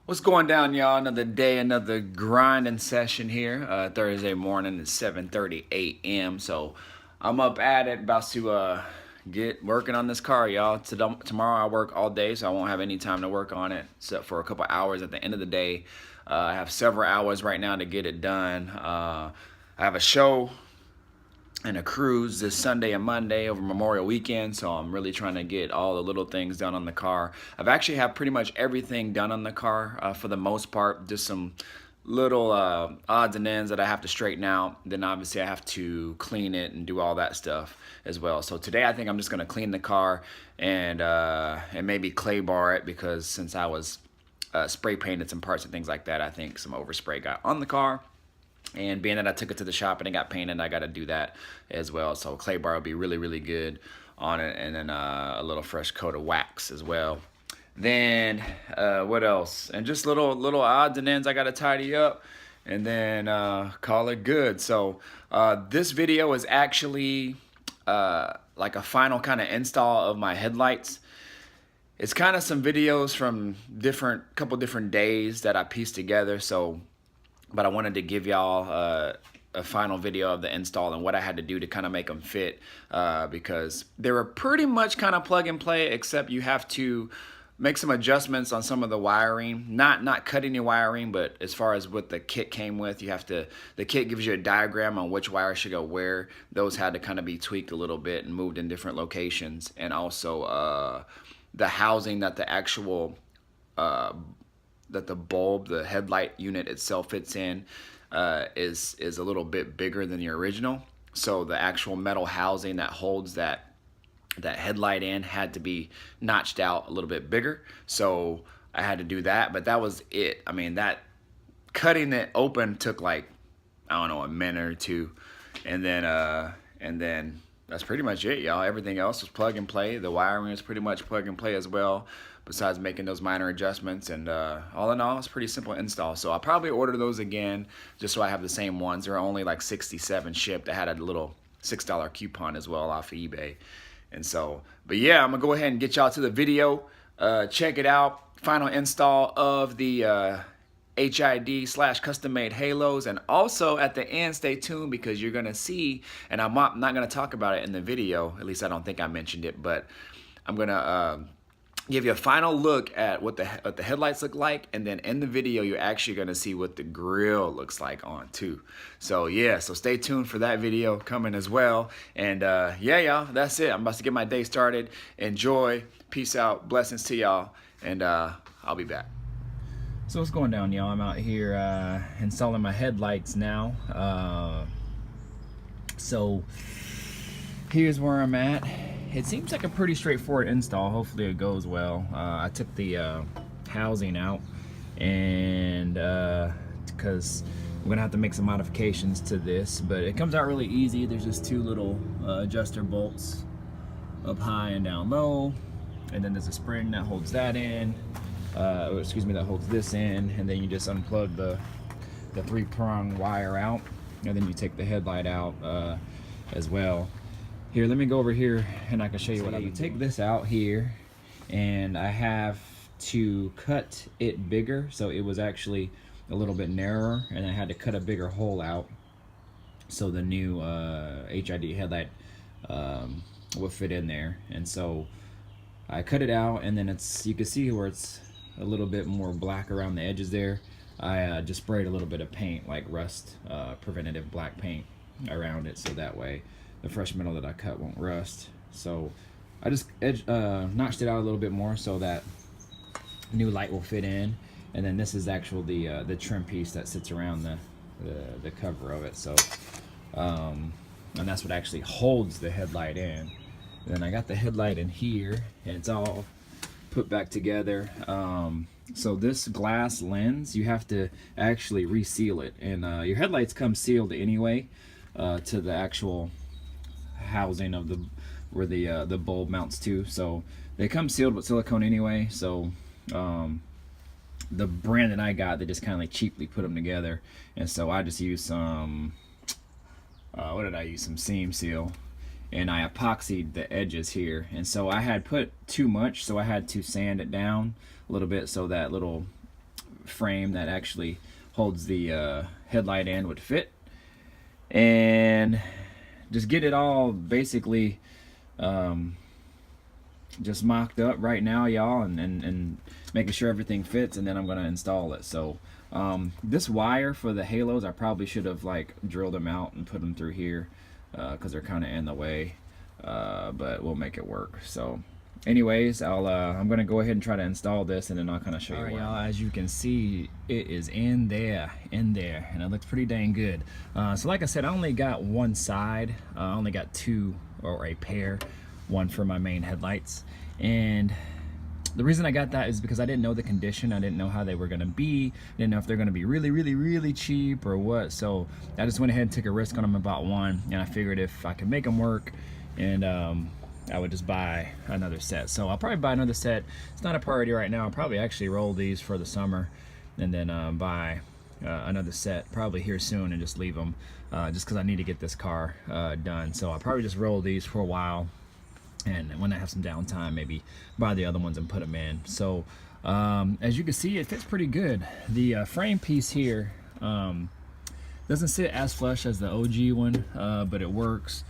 What's going down, y'all? Another day, another grinding session here. Thursday morning at 7:30 a.m. So I'm up at it, about to get working on this car, y'all. Tomorrow I work all day, so I won't have any time to work on it except for a couple hours at the end of the day. I have several hours right now to get it done. I have a show and a cruise this Sunday and Monday over Memorial Weekend, so I'm really trying to get all the little things done on the car. I've actually have pretty much everything done on the car for the most part. Just some little odds and ends that I have to straighten out. Then obviously I have to clean it and do all that stuff as well. So today I think I'm just gonna clean the car and maybe clay bar it, because since I was spray painted some parts and things like that, I think some overspray got on the car. And being that I took it to the shop and it got painted, I got to do that as well. So clay bar will be really, really good on it. And then a little fresh coat of wax as well. Then what else? And just little odds and ends I got to tidy up. And then call it good. So this video is actually like a final kind of install of my headlights. It's kind of some videos from couple different days that I pieced together. But I wanted to give y'all a final video of the install and what I had to do to kind of make them fit, because they were pretty much kind of plug and play, except you have to make some adjustments on some of the wiring. Not cut any wiring, but as far as what the kit came with, the kit gives you a diagram on which wire should go where. Those had to kind of be tweaked a little bit and moved in different locations. And also the housing that the actual that the bulb, the headlight unit itself fits in, is a little bit bigger than the original. So the actual metal housing that holds that headlight in had to be notched out a little bit bigger. So I had to do that, but that was it. I mean, that cutting it open took like, I don't know, a minute or two, and then that's pretty much it, y'all. Everything else was plug and play. The wiring is pretty much plug and play as well, besides making those minor adjustments. And all in all, it's pretty simple install. So I'll probably order those again just so I have the same ones. They're only like 67 shipped. I had a little $6 coupon as well off of eBay. And so, but yeah, I'm gonna go ahead and get y'all to the video. Check it out. Final install of the HID/custom made halos. And also at the end, stay tuned, because you're gonna see, and I'm not gonna talk about it in the video, at least I don't think I mentioned it, but I'm gonna give you a final look at what the headlights look like, and then in the video you're actually gonna see what the grill looks like on too. So yeah, so stay tuned for that video coming as well. And yeah, y'all, that's it. I'm about to get my day started. Enjoy, peace out, blessings to y'all, and I'll be back. So what's going down, y'all? I'm out here installing my headlights now. So here's where I'm at. It seems like a pretty straightforward install. Hopefully it goes well. I took the housing out, and because I'm gonna have to make some modifications to this, but it comes out really easy. There's just two little adjuster bolts up high and down low, and then there's a spring that holds that in. That holds this in, and then you just unplug the 3-prong wire out, and then you take the headlight out as well. Here, let me go over here and I can show you what I do. Take this out here, and I have to cut it bigger, so it was actually a little bit narrower, and I had to cut a bigger hole out so the new HID headlight will fit in there. And so I cut it out, and then you can see where it's a little bit more black around the edges there. I just sprayed a little bit of paint, like rust preventative black paint around it, so that way the fresh metal that I cut won't rust. So I just notched it out a little bit more so that new light will fit in. And then this is actually the trim piece that sits around the cover of it. So and that's what actually holds the headlight in. And then I got the headlight in here, and it's all put back together. So this glass lens, you have to actually reseal it, and your headlights come sealed anyway to the actual housing of where the bulb mounts to. So they come sealed with silicone anyway. So the brand that I got, they just kind of like cheaply put them together, and so I just used some what did I use? Some seam seal, and I epoxied the edges here. And so I had put too much, so I had to sand it down a little bit so that little frame that actually holds the headlight in would fit, and just get it all basically just mocked up right now, y'all, and making sure everything fits, and then I'm gonna install it. So this wire for the halos, I probably should have like drilled them out and put them through here because they're kind of in the way, but we'll make it work. So anyways, I'm gonna go ahead and try to install this, and then I'll kind of show you. All right, y'all, as you can see, it is in there, and it looks pretty dang good. So like I said, I only got one side. I only got two, or a pair, one for my main headlights. And the reason I got that is because I didn't know the condition. I didn't know how they were gonna be. I didn't know if they're gonna be really, really, really cheap or what. So I just went ahead and took a risk on them and bought one, and I figured if I could make them work, and I would just buy another set. So I'll probably buy another set. It's not a priority right now. I'll probably actually roll these for the summer, and then buy another set probably here soon, and just leave them just because I need to get this car done. So I'll probably just roll these for a while, and when I have some downtime, maybe buy the other ones and put them in. So as you can see, it fits pretty good. The frame piece here doesn't sit as flush as the OG one, but it works.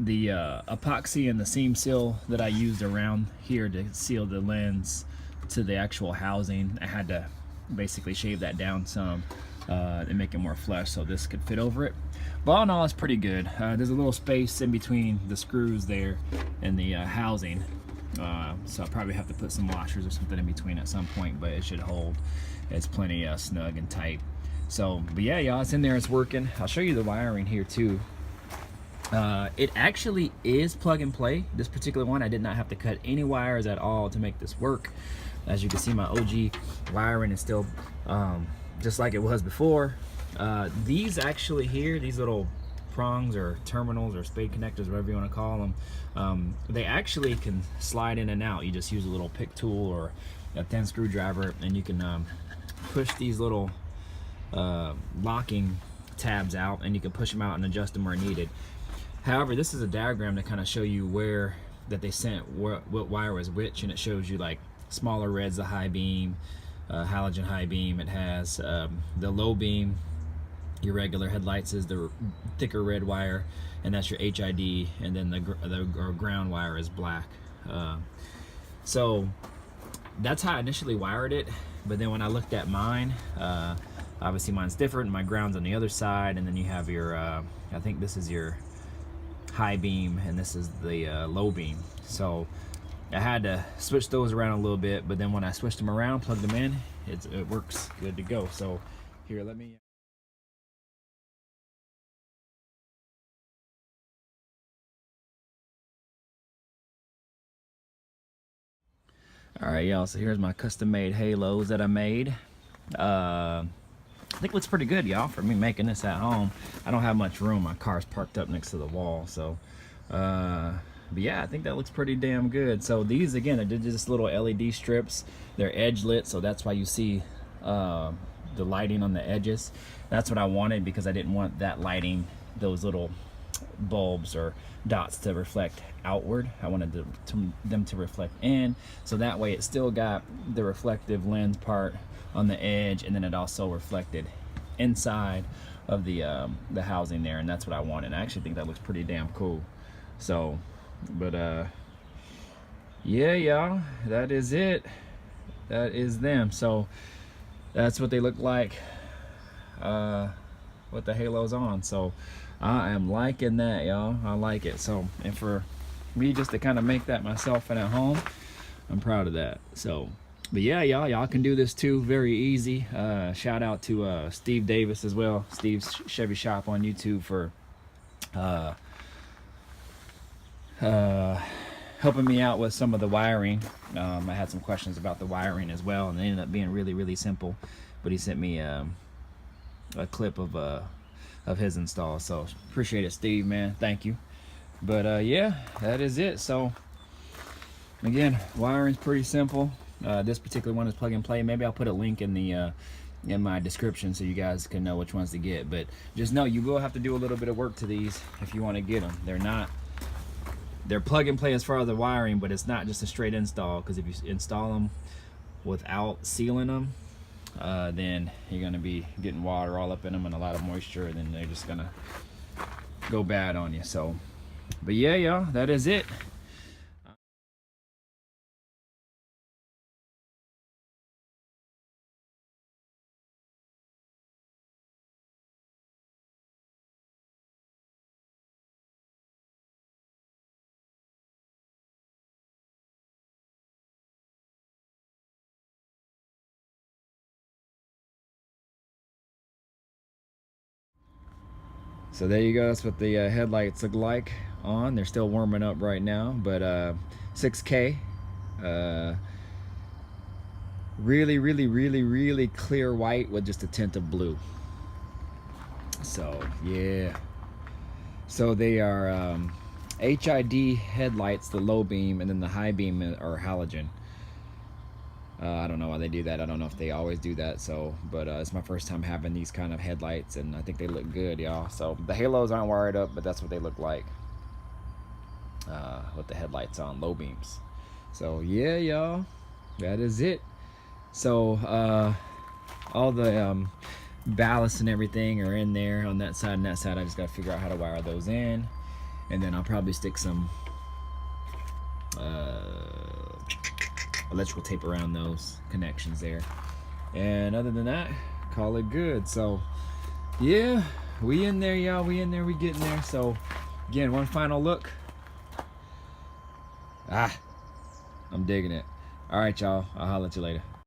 The epoxy and the seam seal that I used around here to seal the lens to the actual housing, I had to basically shave that down some and make it more flush so this could fit over it. But all in all, it's pretty good. There's a little space in between the screws there and the housing, so I'll probably have to put some washers or something in between at some point, but it should hold. It's plenty snug and tight. So, but yeah, y'all, it's in there, it's working. I'll show you the wiring here too. It actually is plug and play. This particular one, I did not have to cut any wires at all to make this work. As you can see, my OG wiring is still just like it was before. These actually here, these little prongs or terminals or spade connectors, whatever you want to call them, they actually can slide in and out. You just use a little pick tool or a thin screwdriver, and you can push these little locking tabs out, and you can push them out and adjust them where needed. However, this is a diagram to kind of show you where that they sent what wire was which, and it shows you like smaller red's the high beam, halogen high beam. It has the low beam, your regular headlights, is the thicker red wire, and that's your HID, and then the ground wire is black. So that's how I initially wired it, but then when I looked at mine, obviously mine's different. My ground's on the other side, and then you have your I think this is your high beam, and this is the low beam. So I had to switch those around a little bit, but then when I switched them around, plugged them in, it works good to go. So here, let me. All right, y'all, so here's my custom-made halos that I made. I think it looks pretty good, y'all, for me making this at home. I don't have much room. My car's parked up next to the wall, so but yeah, I think that looks pretty damn good. So these, again, I did just little LED strips. They're edge lit, so that's why you see the lighting on the edges. That's what I wanted, because I didn't want that lighting, those little bulbs or dots, to reflect outward. I wanted them to reflect in, so that way it still got the reflective lens part on the edge, and then it also reflected inside of the housing there, and that's what I wanted. I actually think that looks pretty damn cool. So, but yeah, y'all, that is it. That is them. So that's what they look like with the halos on. So I am liking that, y'all. I like it. So, and for me just to kind of make that myself and at home, I'm proud of that. So, but yeah, y'all can do this too, very easy. Shout out to Steve Davis as well, Steve's Chevy Shop on YouTube, for helping me out with some of the wiring. I had some questions about the wiring as well, and they ended up being really, really simple. But he sent me a clip of his install, so appreciate it, Steve, man. Thank you. But yeah, that is it. So again, wiring's pretty simple. This particular one is plug and play. Maybe I'll put a link in the in my description so you guys can know which ones to get. But just know you will have to do a little bit of work to these if you want to get them. They're plug and play as far as the wiring, but it's not just a straight install, because if you install them without sealing them, then you're gonna be getting water all up in them and a lot of moisture, and then they're just gonna go bad on you. So, but yeah, y'all, that is it. So there you go. That's what the headlights look like on. They're still warming up right now, but 6K. Really, really, really, really clear white with just a tint of blue. So yeah. So they are HID headlights, the low beam, and then the high beam are halogen. I don't know why they do that. I don't know if they always do that. So, but it's my first time having these kind of headlights, and I think they look good, y'all. So the halos aren't wired up, but that's what they look like with the headlights on, low beams. So yeah, y'all, that is it. So all the ballast and everything are in there on that side and that side. I just got to figure out how to wire those in, and then I'll probably stick some electrical tape around those connections there, and other than that, call it good. So yeah, we in there, y'all. We in there, we getting there. So again, one final look. I'm digging it. All right, y'all, I'll holler at you later.